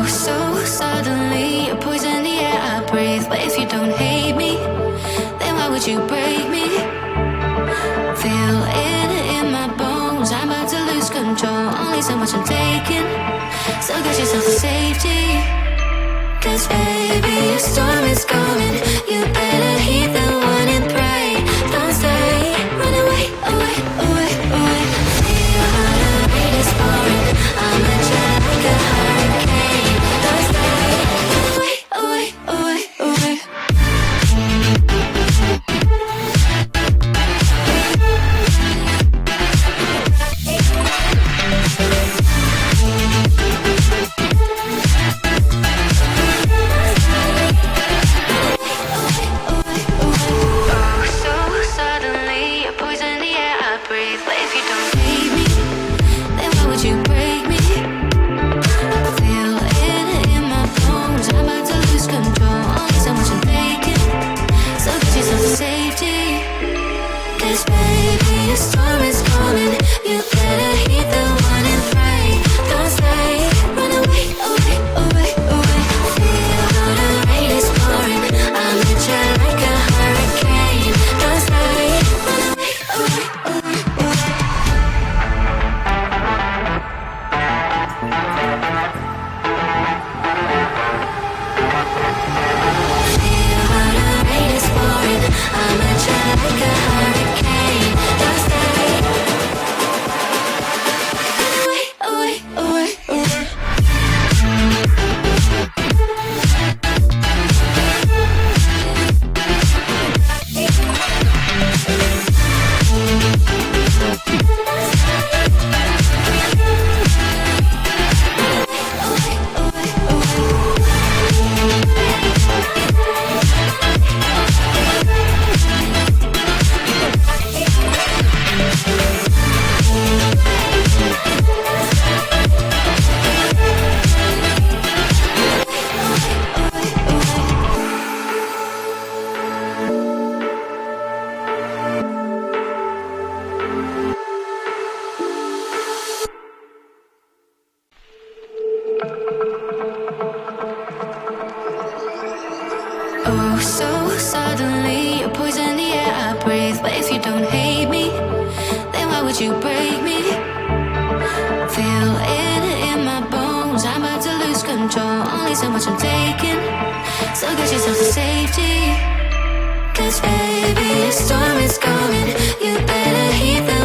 so suddenly you're poison the air I breathe. But if you don't hate me, then why would you break me? Feel it in my bones, I'm about to lose control. Only so much I'm taking, so get yourself to safety. Cause baby, a storm is coming. You better heed the warning, pray. Don't stay, run away, away, away, away. Feel how the rain is pouring. I'm a jet like a hurricane. Don't stay, away, away, away, away. Oh, so suddenly you're poison the air I breathe. But if you don't hate me, then why would you break me? Feel it in my bones, I'm about to lose control. Only so much I'm taking, so get yourself to safety. Cause baby, a storm is coming. You better heed the